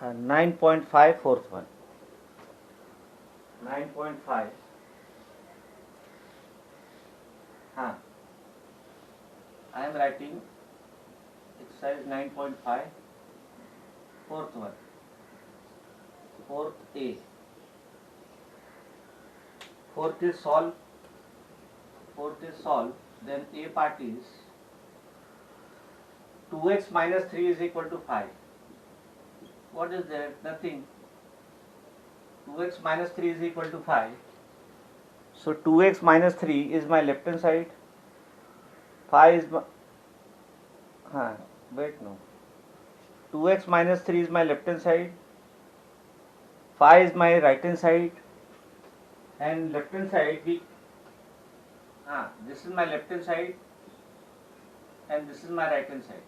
9.5 fourth one. 9.5. I am writing exercise 9.5 fourth one. Fourth A. Fourth is solve. Then A part is 2x minus 3 is equal to 5. What is there? Nothing. 2x minus 3 is equal to 5. So 2x minus 3 is my left hand side. 5 is my... wait, no. 2x minus 3 is my left hand side. 5 is my right hand side. And left hand side this is my left hand side and this is my right hand side.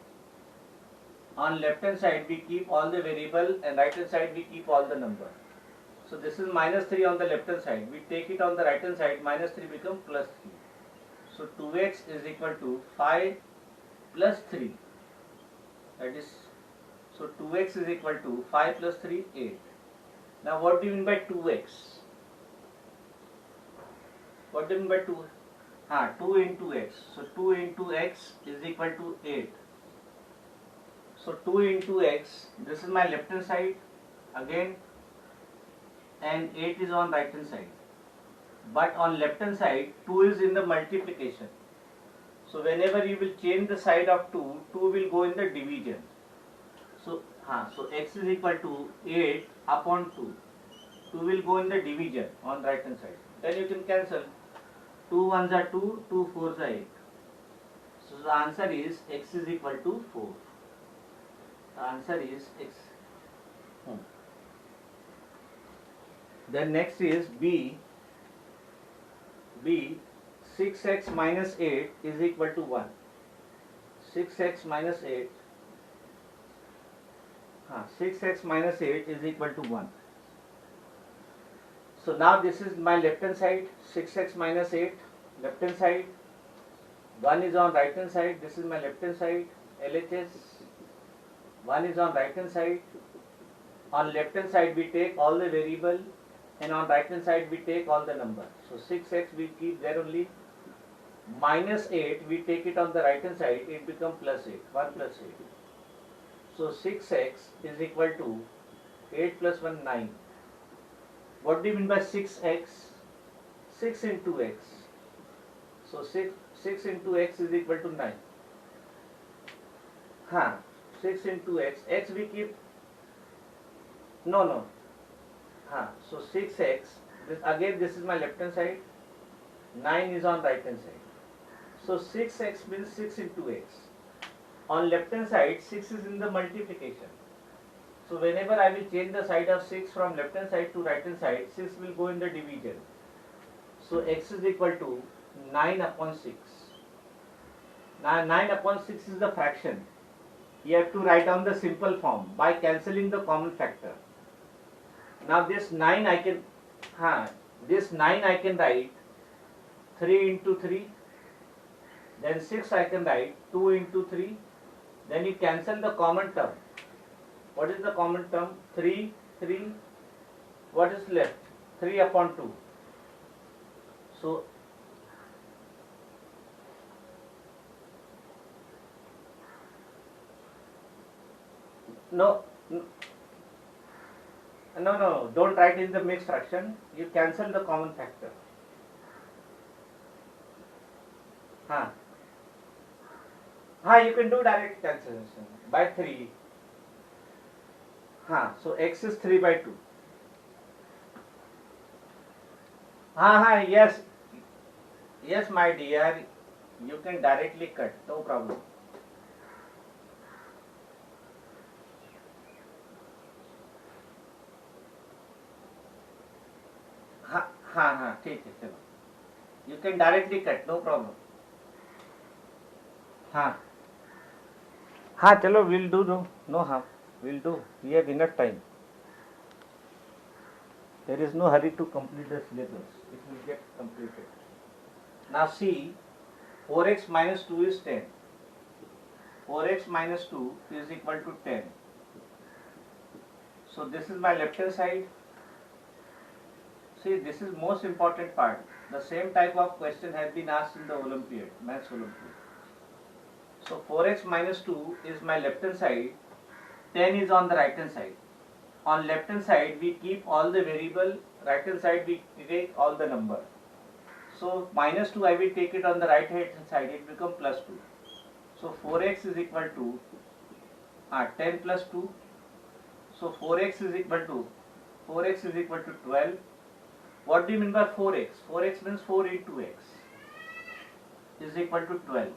On left hand side we keep all the variable and right hand side we keep all the number. So this is minus 3 on the left hand side. We take it on the right hand side, minus 3 becomes plus 3. So 2x is equal to 5 plus 3. That is, so 2x is equal to 5 plus 3, 8. Now what do you mean by 2x? What do you mean by 2? 2 into x. So 2 into x is equal to 8. So 2 into x, this is my left hand side again, and 8 is on right hand side. But on left hand side, 2 is in the multiplication. So whenever you will change the side of 2, 2 will go in the division. So x is equal to 8 upon 2. 2 will go in the division on right hand side. Then you can cancel. 2 ones are 2, 2 fours are 8. So the answer is x is equal to 4. The answer is x. Then next is B. 6x minus 8 is equal to 1. 6x minus 8. 6x minus 8 is equal to 1. So now this is my left hand side, 6x minus 8, left hand side, 1 is on right hand side, this is my left hand side, LHS, 1 is on right hand side. On left hand side we take all the variable and on right hand side we take all the number. So 6x we keep there only, minus 8 we take it on the right hand side, it becomes plus 8, 1 plus 8. So 6x is equal to 8 plus 1, 9. What do you mean by 6x? 6 into x. So 6 into x is equal to 9. 6 into x. X we keep. No. So 6x. This is my left hand side. 9 is on right hand side. So 6x means 6 into x. On left hand side, 6 is in the multiplication. So whenever I will change the side of 6 from left hand side to right hand side, 6 will go in the division. So x is equal to 9 upon 6. Now 9 upon 6 is the fraction. You have to write down the simple form by cancelling the common factor. Now this 9 I can write 3 into 3. Then 6 I can write 2 into 3. Then you cancel the common term. What is the common term? 3. What is left? 3 upon 2. So, no, don't write in the mixed fraction. You cancel the common factor. You can do direct cancellation by 3. So x is 3 by 2. Yes, my dear, you can directly cut, no problem. ठीक है, चलो. You can directly cut, no problem. चलो, we'll do, no harm. We'll do. We have enough time. There is no hurry to complete the syllabus. It will get completed. Now see, 4x minus 2 is 10. 4x minus 2 is equal to 10. So this is my left hand side. See, this is most important part. The same type of question has been asked in the Olympiad, Maths Olympiad. So 4x minus 2 is my left hand side, 10 is on the right hand side. On left hand side we keep all the variable, right hand side we take all the number. So minus 2 I will take it on the right hand side, it becomes plus 2. So 4x is equal to 10 plus 2. So 4x is equal to 12. What do you mean by 4x? 4x means 4 into x is equal to 12.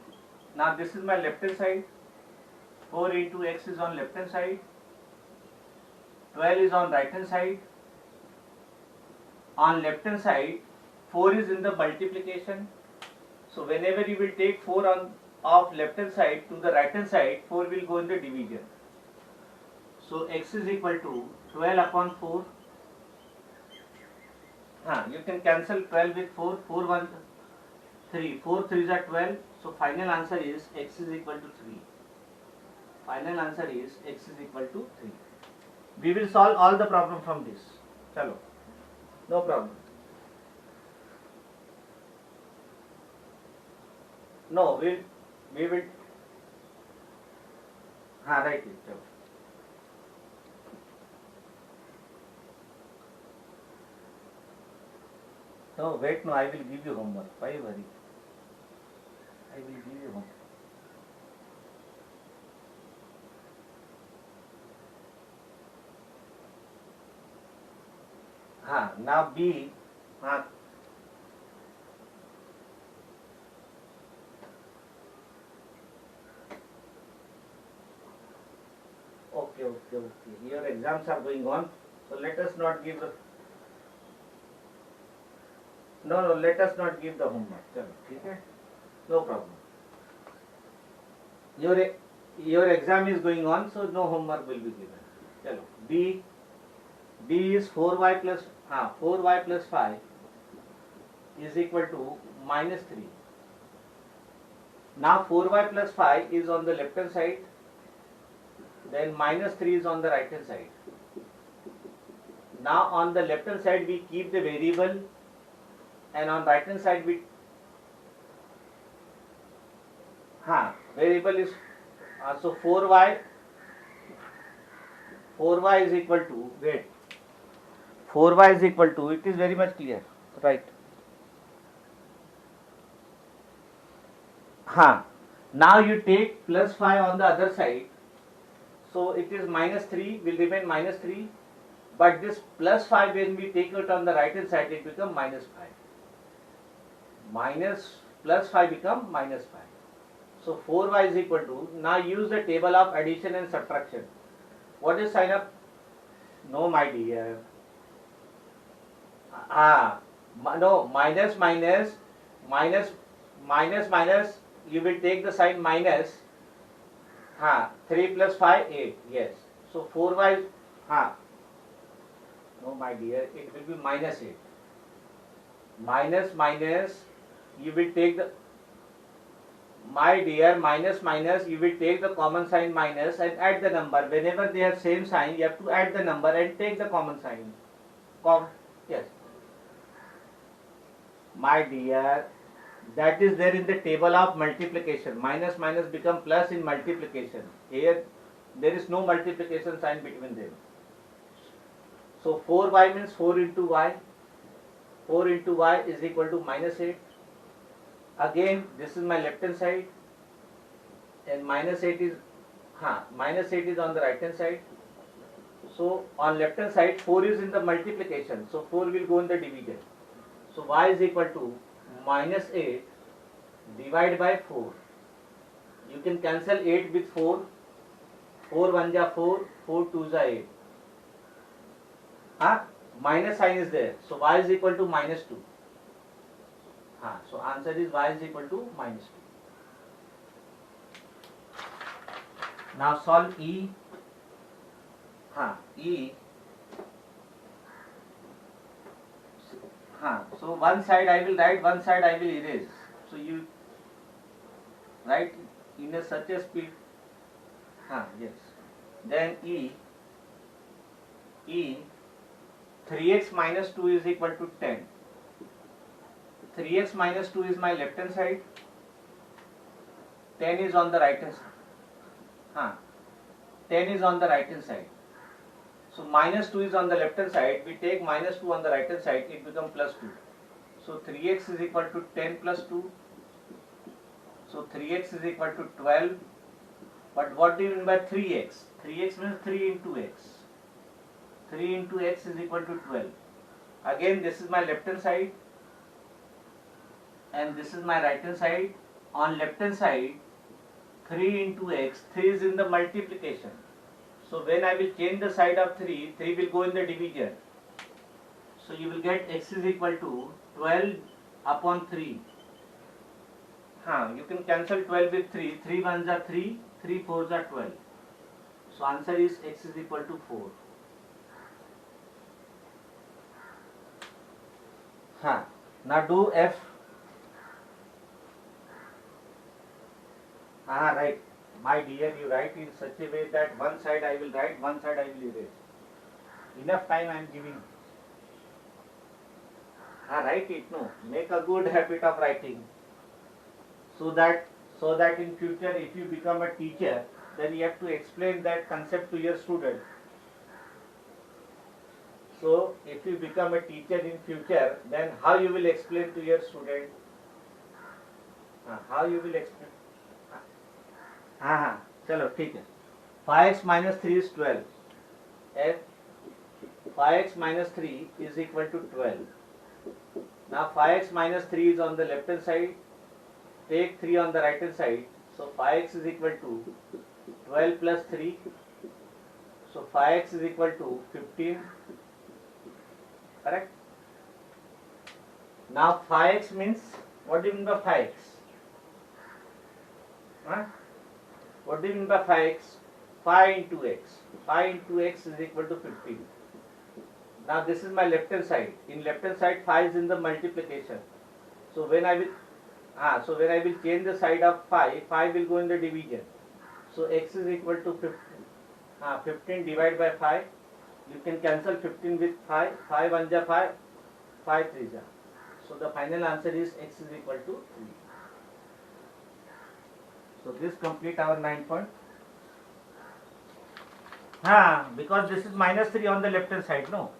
Now this is my left hand side. 4 into x is on left hand side. 12 is on right hand side. On left hand side, 4 is in the multiplication. So whenever you will take 4 on of left hand side to the right hand side, 4 will go in the division. So x is equal to 12 upon 4. You can cancel 12 with 4. 4 1 3. 4 3s are 12. So final answer is x is equal to 3. Final answer is x is equal to 3. We will solve all the problem from this. Chalo. No problem. No, we will. Write it. Chalo. No, wait, no, I will give you homework. Why worry? I will give you homework. Now B. Okay. Your exams are going on, so let us not give the. No, let us not give the homework. Chalo, ठीक है? No problem. Your exam is going on, so no homework will be given. Chalo. B is 4y plus 5 is equal to minus 3. Now 4y plus 5 is on the left hand side, then minus 3 is on the right hand side. Now on the left hand side we keep the variable, and on right hand side we variable is so 4y is equal to 4y is equal to, it is very much clear, right? Now you take plus 5 on the other side, so it is minus 3 will remain minus 3, but this plus 5 when we take it on the right hand side it becomes minus 5. Plus 5 become minus 5. So 4y is equal to, now use the table of addition and subtraction. What is sign up? No, my dear. No, minus, you will take the sign minus. 3 plus 5, 8. Yes. So 4y, no, my dear, it will be minus 8. Minus, you will take the, my dear, minus, you will take the common sign minus and add the number. Whenever they have same sign, you have to add the number and take the common sign. Yes. My dear, that is there in the table of multiplication. Minus become plus in multiplication. Here, there is no multiplication sign between them. So 4y means 4 into y. 4 into y is equal to minus 8. Again, this is my left hand side, and minus 8 is on the right hand side. So on left hand side 4 is in the multiplication, so 4 will go in the division. So y is equal to minus 8 divided by 4. You can cancel 8 with 4. 4 1 ja 4, 4 2 ja 8. Minus sign is there, so y is equal to minus 2. So answer is y is equal to minus 2. Now solve E. So one side I will write, one side I will erase. So you write in such a speed. Yes. Then E. E 3x minus 2 is equal to 10. 3x minus 2 is my left hand side, 10 is on the right hand side. 10 is on the right hand side. So minus 2 is on the left hand side, we take minus 2 on the right hand side, it becomes plus 2. So 3x is equal to 10 plus 2. So 3x is equal to 12. But what do you mean by 3x? 3x means 3 into x. 3 into x is equal to 12. Again, this is my left hand side and this is my right hand side. On left hand side, 3 into x, 3 is in the multiplication. So when I will change the side of 3, 3 will go in the division. So you will get x is equal to 12 upon 3. You can cancel 12 with 3. 3 ones are 3, 3 fours are 12. So answer is x is equal to 4. Now do f. Right. My dear, you write in such a way that one side I will write, one side I will erase. Enough time I am giving. Write it, no. Make a good habit of writing. So that in future if you become a teacher, then you have to explain that concept to your student. So if you become a teacher in future, then how you will explain to your student? How you will explain? चलो ठीक है. 5x minus 3 is 12. F 5x minus 3 is equal to 12. Now 5x minus 3 is on the left hand side. Take 3 on the right hand side. So 5x is equal to 12 plus 3. So 5x is equal to 15. Correct? Now 5x means, what do you mean by 5x? What do you mean by 5x? 5 into x. 5 into x is equal to 15. Now this is my left hand side. In left hand side, 5 is in the multiplication. So when I will change the side of 5, 5 will go in the division. So x is equal to 15. 15 divided by 5. You can cancel 15 with 5. 5 1 ja 5. 5 3 ja. So the final answer is x is equal to 3. So this complete our 9 point. Because this is minus 3 on the left hand side, no?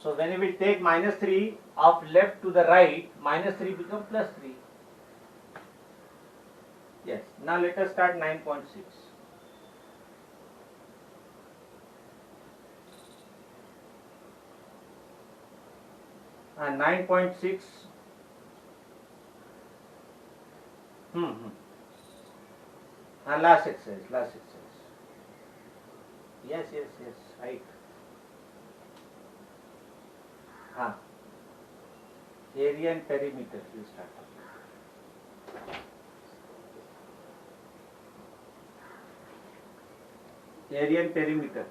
So when you will take minus 3 of left to the right, minus 3 becomes plus 3. Yes. Now let us start 9.6. And 9.6. Last exercise. Yes, right. Area and perimeter, we start. Area and perimeter.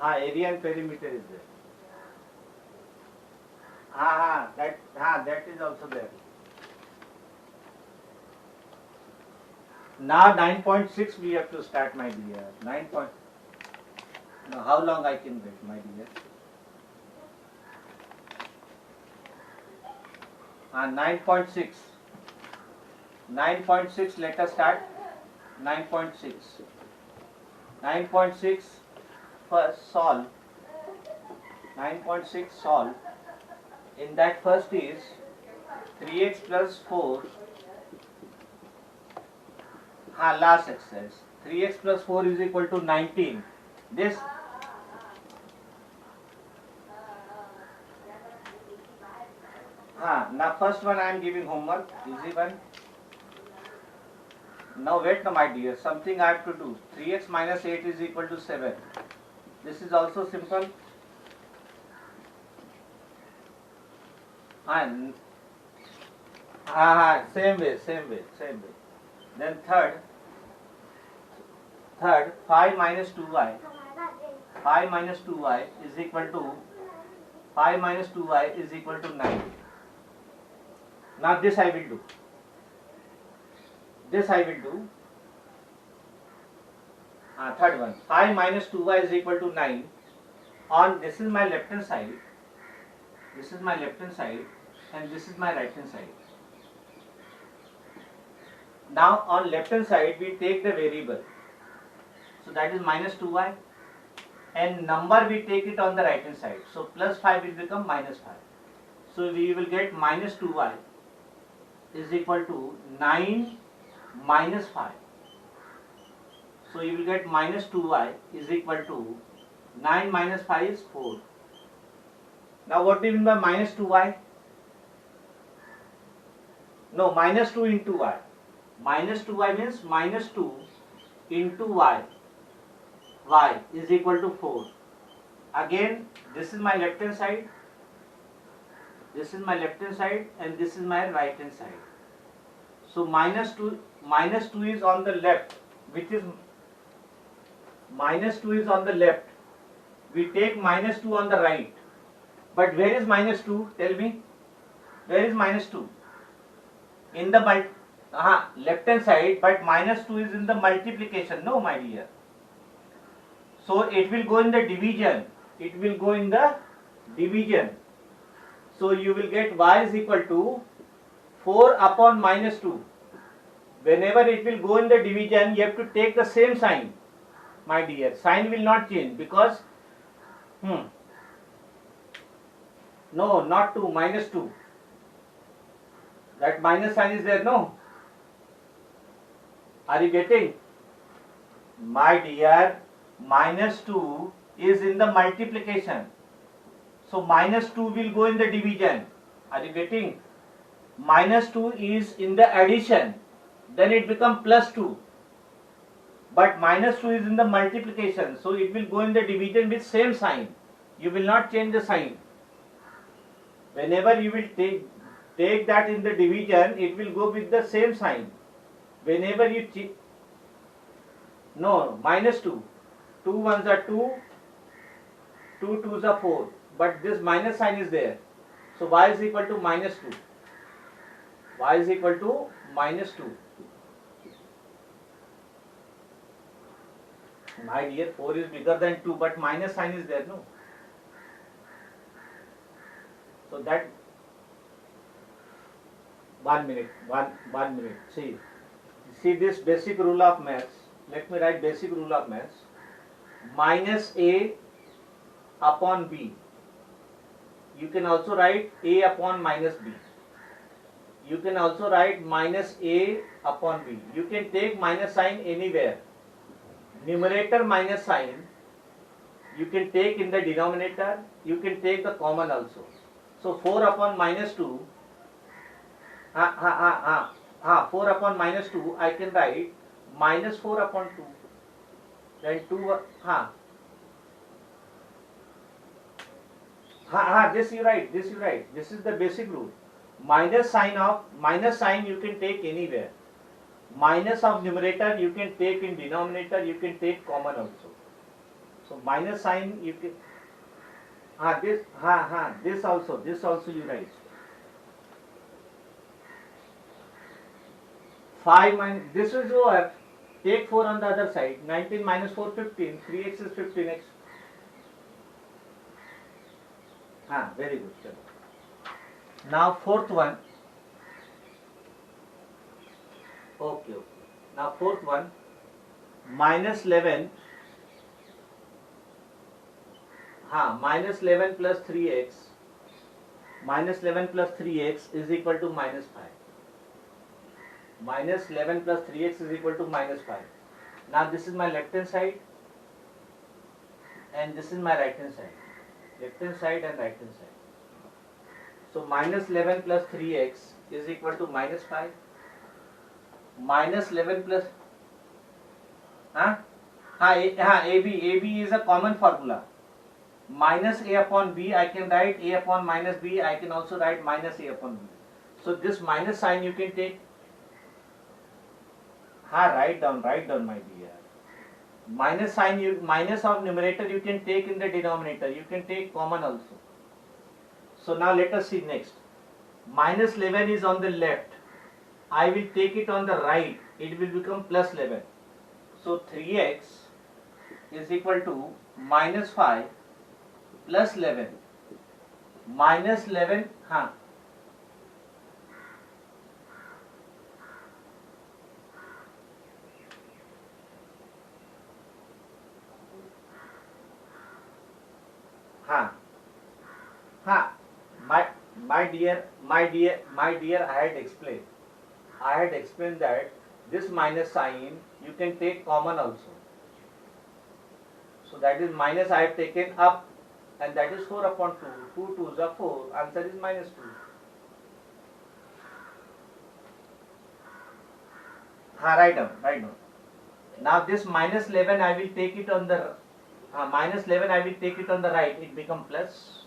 Area and perimeter is there. That is also there. Now 9.6 we have to start, my dear. Now how long I can wait, my dear? 9.6. 9.6, let us start. 9.6. 9.6 first solve. 9.6 solve. In that first is 3x plus 4. Last exercise. 3x plus 4 is equal to 19. This now first one I am giving homework, easy one. Now wait, my dear, something I have to do. 3x minus 8 is equal to 7. This is also simple. Same way. Then third 5 minus 2y. 5 minus 2y is equal to 9. Now this I will do. This I will do. Third one. 5 minus 2y is equal to 9. On this is my left hand side. This is my left hand side, and this is my right hand side. Now on left hand side we take the variable. So that is minus 2y, and number we take it on the right hand side. So plus 5 will become minus 5. So we will get minus 2y is equal to 9 minus 5. So you will get minus 2y is equal to 9 minus 5 is 4. Now what do you mean by minus 2y? No, minus 2 into y. Minus 2y means minus 2 into y. Y is equal to 4. Again, this is my left hand side. This is my left hand side, and this is my right hand side. So minus 2 is on the left, which is minus 2 is on the left. We take minus 2 on the right. But where is minus 2? Tell me. Where is minus 2? In the left hand side, but minus 2 is in the multiplication. No, my dear. So it will go in the division. It will go in the division. So you will get y is equal to 4 upon minus 2. Whenever it will go in the division, you have to take the same sign, my dear. Sign will not change because no, not 2, minus 2. That minus sign is there, no? Are you getting? My dear, minus 2 is in the multiplication. So minus 2 will go in the division. Are you getting? Minus 2 is in the addition. Then it becomes plus 2. But minus 2 is in the multiplication. So it will go in the division with same sign. You will not change the sign. Whenever you will take that in the division, it will go with the same sign. Whenever you no, minus 2. 2 ones are 2, 2 twos are 4. But this minus sign is there. So y is equal to minus 2. Y is equal to minus 2. My dear, 4 is bigger than 2, but minus sign is there, no? So that 1 minute. See this basic rule of maths. Let me write basic rule of maths. Minus a upon b. You can also write a upon minus b. You can also write minus a upon b. You can take minus sign anywhere. Numerator minus sign you can take in the denominator. You can take the common also. So 4 upon minus 2. 4 upon minus 2 I can write minus 4 upon 2. Then 2 this you write. This is the basic rule. Minus sign you can take anywhere. Minus of numerator you can take in denominator, you can take common also. So minus sign you can this also you write. 5 minus this is over. Take 4 on the other side. 19 minus 4 15. 3x is 15x. Very good. Now fourth one. Okay. Now fourth one, minus 11. Minus 11 plus 3x. Minus 11 plus 3x is equal to minus 5. Minus 11 plus 3x is equal to minus 5. Now this is my left hand side, and this is my right hand side. Left hand side and right hand side. So minus 11 plus 3x is equal to minus 5. Minus 11 plus AB is a common formula. Minus a upon b, I can write a upon minus b. I can also write minus a upon b. So this minus sign you can take. Write down, my dear. Minus sign minus of numerator you can take in the denominator. You can take common also. So now let us see next. minus 11 is on the left. I will take it on the right. It will become plus 11. So 3x is equal to minus 5 plus 11. Minus 11, हाँ, हाँ, हाँ, my dear, I had explained that this minus sign you can take common also. So that is minus I have taken up, and that is 4 upon 2. 2 2s are 4. Answer is minus 2. Write down. Now this minus 11 I will take it on the minus 11 I will take it on the right. It become plus.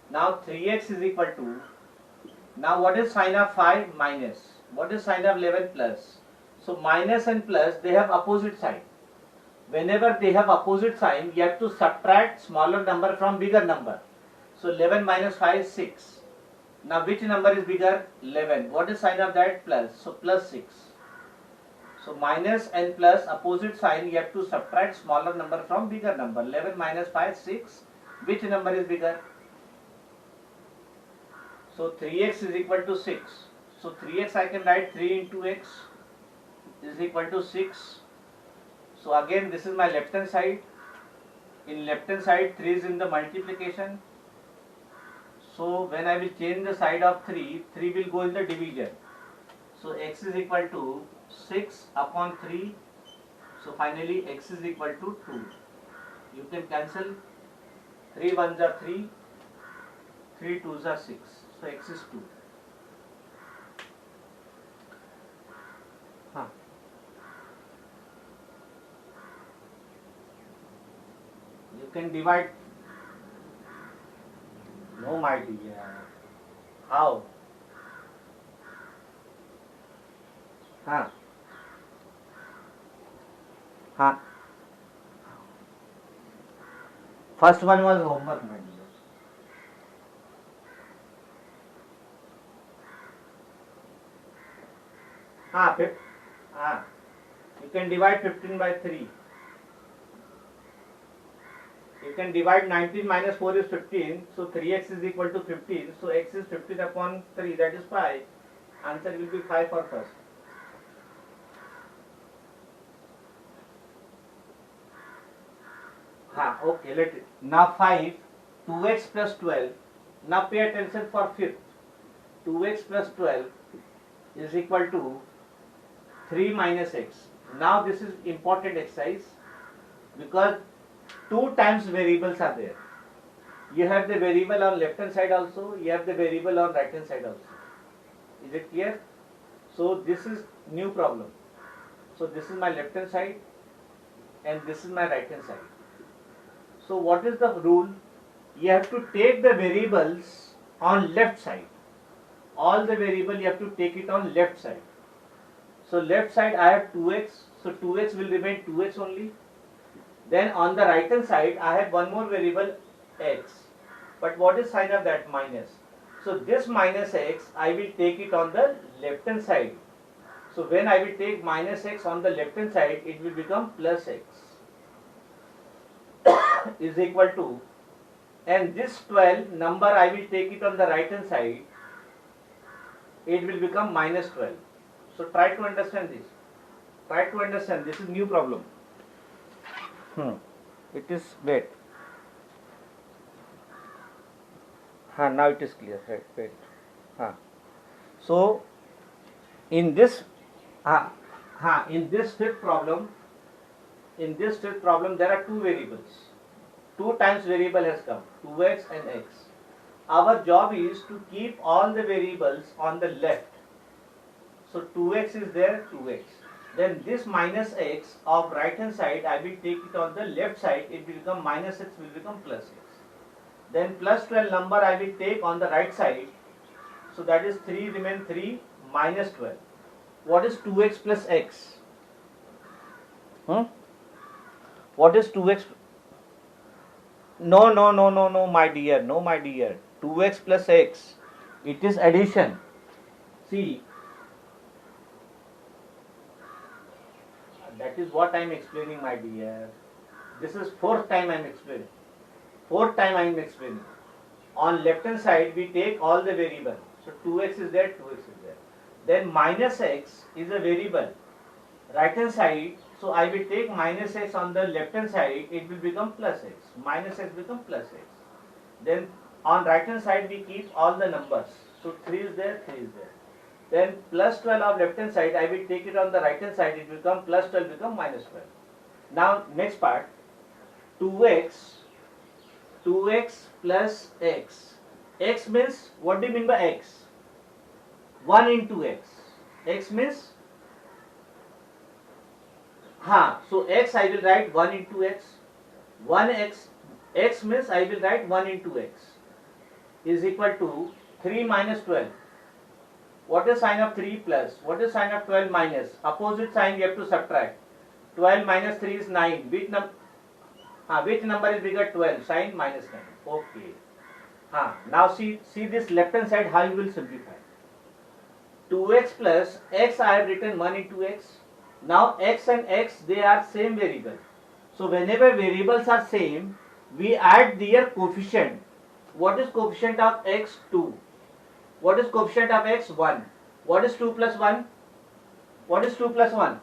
Now 3x is equal to. Now what is sign of 5? Minus. What is sign of 11? Plus. So minus and plus, they have opposite sign. Whenever they have opposite sign, you have to subtract smaller number from bigger number. So 11 minus 5 is 6. Now which number is bigger? 11. What is sign of that? Plus. So plus 6. So minus and plus opposite sign, you have to subtract smaller number from bigger number. 11 minus 5 is 6. Which number is bigger? So 3x is equal to 6. So 3x I can write 3 into x is equal to 6. So again this is my left hand side. In left hand side 3 is in the multiplication. So when I will change the side of 3, 3 will go in the division. So x is equal to 6 upon 3. So finally x is equal to 2. You can cancel. 3 1s are 3. 3 2s are 6. So x is 2. You can divide. No, my dear. How? First one was homework, my dear. You can divide 15 by 3. You can divide 19 minus 4 is 15. So 3x is equal to 15. So x is 15 upon 3, that is 5. Answer will be 5 for first. Okay, let it. Now 5, 2x plus 12. Now pay attention for fifth. 2x plus 12 is equal to 3 minus x. Now this is important exercise because 2 times variables are there. You have the variable on left hand side also, you have the variable on right hand side also. Is it clear? So this is new problem. So this is my left hand side and this is my right hand side. So what is the rule? You have to take the variables on left side. All the variable you have to take it on left side. So left side I have 2x, so 2x will remain 2x only. Then on the right hand side I have one more variable x. But what is sign of that? Minus. So this minus x I will take it on the left hand side. So when I will take minus x on the left hand side, it will become plus x is equal to, and this 12 number I will take it on the right hand side, it will become minus 12. So try to understand this. Try to understand. This is new problem. It is, wait. Now it is clear. Wait. So in this fifth problem, there are two variables. 2 times variable has come, 2x and x. Our job is to keep all the variables on the left. So 2x is there, 2x. Then this minus x of right hand side, I will take it on the left side, it will become minus x will become plus x. Then plus 12 number I will take on the right side. So that is 3 remain 3 minus 12. What is 2x plus x? What is 2x? No, my dear. 2x plus x. It is addition. See, that is what I am explaining, my dear. This is fourth time I am explaining. Fourth time I am explaining. On left hand side we take all the variable. So 2x is there, 2x is there. Then minus x is a variable. Right hand side, so I will take minus x on the left hand side, it will become plus x. Minus x become plus x. Then on right hand side we keep all the numbers. So 3 is there, 3 is there. Then plus 12 on left hand side, I will take it on the right hand side, it will become plus 12 become minus 12. Now next part, 2x plus x. X means, what do you mean by x? 1 into x. X means, so x I will write 1 into x. 1x, x means I will write 1 into x is equal to 3 minus 12. What is sign of 3 plus? What is sign of 12 minus? Opposite sign you have to subtract. 12 minus 3 is 9. Which number is bigger? 12. Sign minus 9. Okay. Now see this left hand side how you will simplify. 2x plus x I have written 1 into x. Now x and x they are same variable. So whenever variables are same, we add their coefficient. What is coefficient of x? 2. What is coefficient of x? 1. What is 2 plus 1? What is 2 plus 1?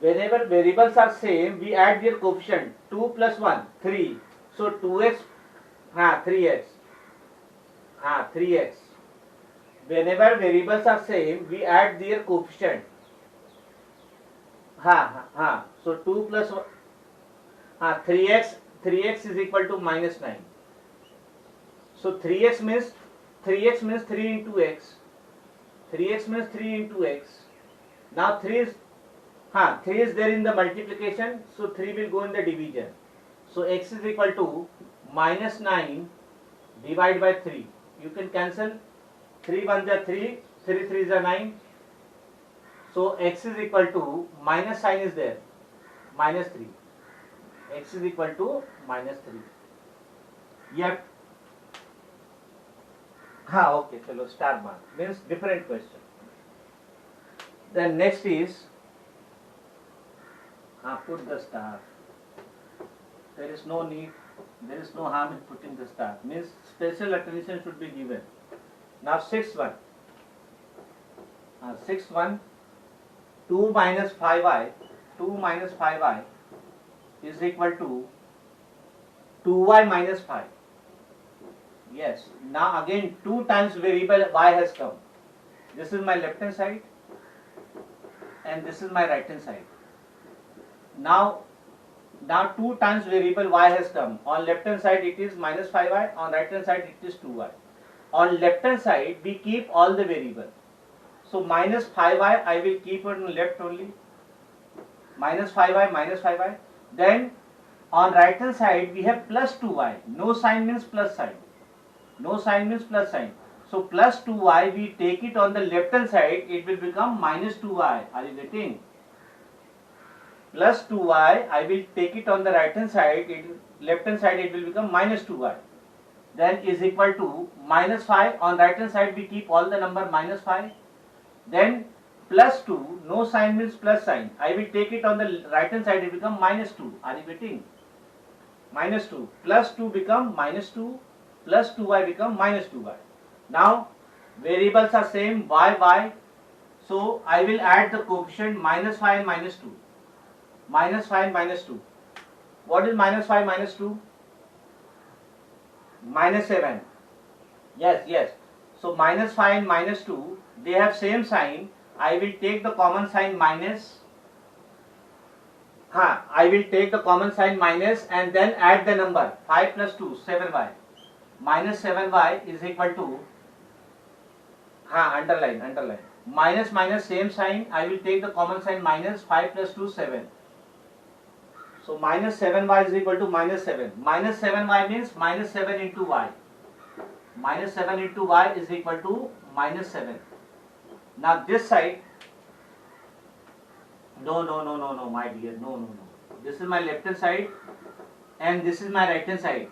Whenever variables are same, we add their coefficient. 2 plus 1, 3. So 2x, 3x. 3x. Whenever variables are same, we add their coefficient. So 2 plus 1, 3x is equal to minus 9. So 3x means 3 into x. 3x means 3 into x. Now 3 is there in the multiplication, so 3 will go in the division. So x is equal to minus 9 divided by 3. You can cancel. 3 1 is 3, 3 3 is 9. So x is equal to, minus sign is there, minus 3. X is equal to minus 3. Yep. Okay, chalo, star mark. Means different question. Then next is, put the star. There is no need, there is no harm in putting the star. Means special attention should be given. Now sixth one. 2 minus 5y is equal to 2y minus 5. Yes. Now again 2 times variable y has come. This is my left hand side and this is my right hand side. Now 2 times variable y has come. On left hand side it is minus 5y, on right hand side it is 2y. On left hand side we keep all the variable. So minus 5y I will keep on left only. Minus 5y. Then on right hand side we have plus 2y. No sign means plus sign. No sign means plus sign. So plus 2y we take it on the left hand side, it will become minus 2y. Are you getting? Plus 2y I will take it on the right hand side, left hand side it will become minus 2y. Then is equal to minus 5. On right hand side we keep all the number minus 5. Then plus 2, no sign means plus sign. I will take it on the right hand side, it will become minus 2. Are you getting? Minus 2. Plus 2 become minus 2. Plus 2y become minus 2y. Now variables are same, y. So I will add the coefficient minus 5 and minus 2. Minus 5 and minus 2. What is minus 5 minus 2? Minus 7. Yes. So minus 5 and minus 2, they have same sign. I will take the common sign minus. I will take the common sign minus and then add the number. 5 plus 2, 7y. Minus 7y is equal to, underline. Minus same sign. I will take the common sign minus. 5 plus 2, 7. So minus 7y is equal to minus 7. Minus 7y means minus 7 into y. Minus 7 into y is equal to minus 7. Now this side, no, my dear, no. This is my left hand side and this is my right hand side.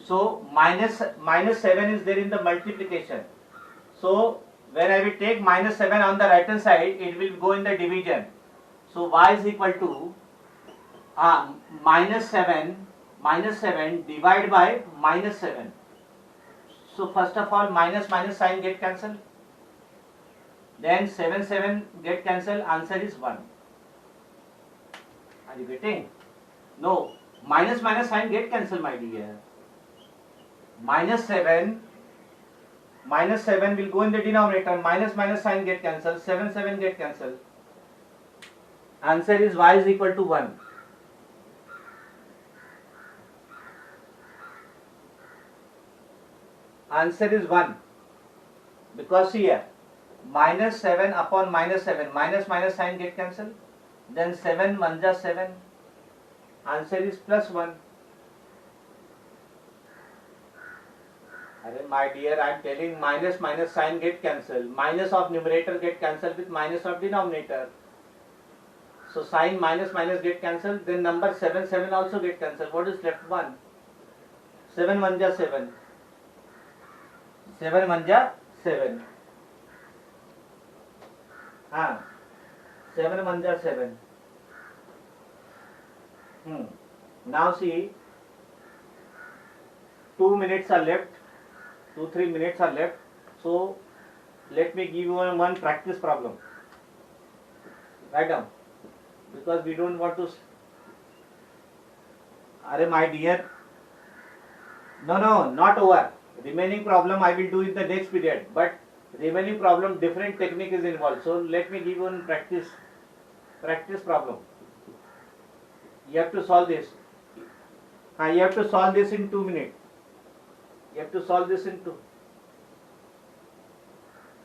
So minus 7 is there in the multiplication. So when I will take minus 7 on the right hand side, it will go in the division. So y is equal to minus 7 divided by minus 7. So first of all, minus minus sign get cancelled. Then 7 get cancelled. Answer is 1. Are you getting? No, minus minus sign get cancelled, my dear. Minus 7 will go in the denominator. Minus minus sign get cancelled. 7 get cancelled. Answer is y is equal to 1. Answer is 1. Because here, minus 7 upon minus 7, minus minus sign get cancelled. Then 7 1 ja 7. Answer is plus 1. Arey my dear, I am telling minus minus sign get cancelled. Minus of numerator get cancelled with minus of denominator. So sign minus minus get cancelled. Then number 7 also get cancelled. What is left? 1. 7 1 ja 7. 7 1 ja 7. 7 1 ja 7. Now see, 2 minutes are left. 2-3 minutes are left. So let me give you one practice problem. Write down, because we don't want to. Arey my dear, no, not over. Remaining problem I will do in the next period. But remaining problem, different technique is involved. So let me give you one practice problem. You have to solve this. You have to solve this in 2 minutes. You have to solve this in 2.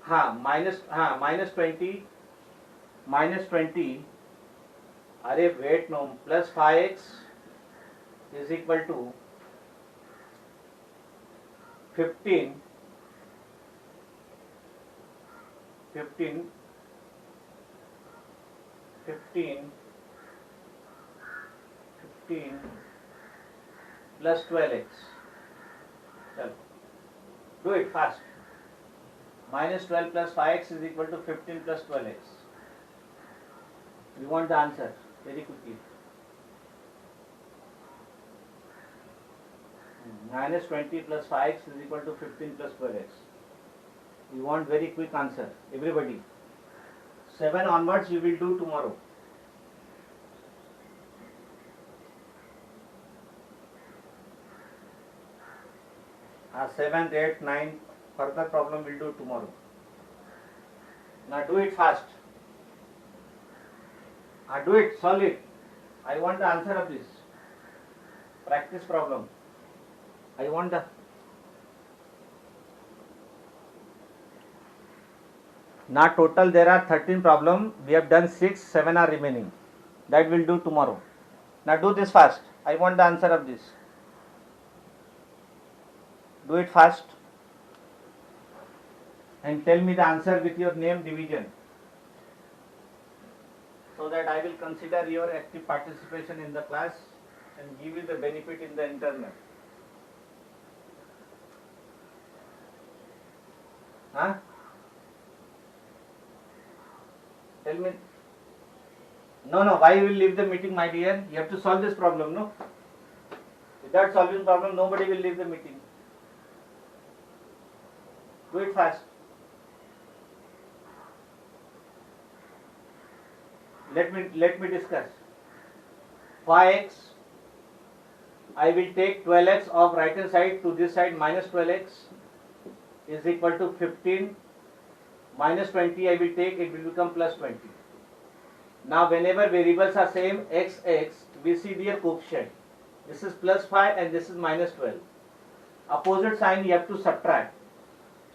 Minus 20. Arey wait, no, plus 5x is equal to 15 plus 12x. Chalo. Do it fast. Minus 12 plus 5x is equal to 15 plus 12x. We want the answer very quickly. Minus 20 plus 5x is equal to 15 plus 12x. We want very quick answer. Everybody. 7 onwards you will do tomorrow. 7th, 8th, 9th, further problem we'll do tomorrow. Now do it fast. Do it, solve it. I want the answer of this. Practice problem. I want the. Now total there are 13 problems. We have done 6, 7 are remaining. That we'll do tomorrow. Now do this fast. I want the answer of this. Do it fast and tell me the answer with your name, division, so that I will consider your active participation in the class and give you the benefit in the internal. Tell me. No, why you will leave the meeting, my dear? You have to solve this problem, no? Without solving problem, nobody will leave the meeting. Do it fast. Let me discuss. 5x, I will take 12x of right hand side to this side, minus 12x is equal to 15. Minus 20 I will take, it will become plus 20. Now whenever variables are same, x, we see their coefficient. This is plus 5 and this is minus 12. Opposite sign you have to subtract.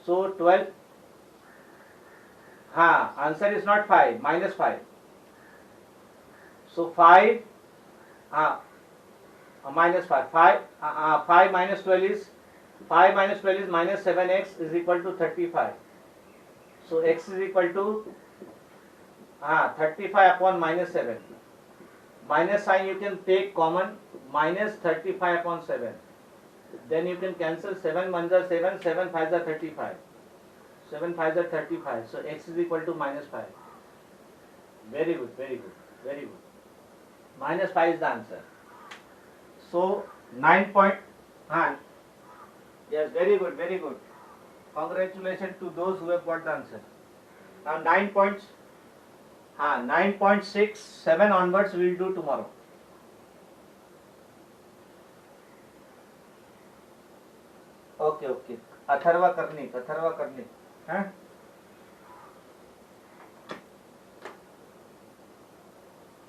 So 12, answer is not 5, minus 5. So 5, minus 5. 5 minus 12 is minus 7x is equal to 35. So x is equal to 35 upon minus 7. Minus sign you can take common, minus 35 upon 7. Then you can cancel 7 ones are 7, 7 5s are 35. 7 5s are 35. So x is equal to minus 5. Very good, very good, very good. Minus 5 is the answer. So 9 point. Yes, very good, very good. Congratulations to those who have got the answer. Now 9 points. 9.6, 7 onwards we will do tomorrow. Okay, okay. Atharva Karnik. हाँ?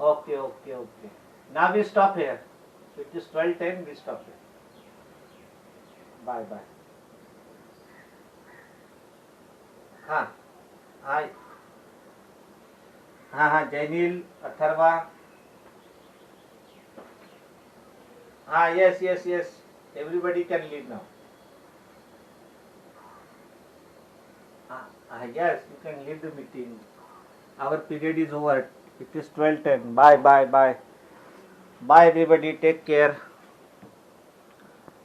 Okay, okay, okay. Now we stop here. It is 12:10. We stop here. Bye, bye. हाँ, हाँ, हाँ. Jainil, Atharva. Yes. Everybody can leave now. Yes, you can leave the meeting. Our period is over. It is 12:10. Bye, bye, bye. Bye, everybody. Take care.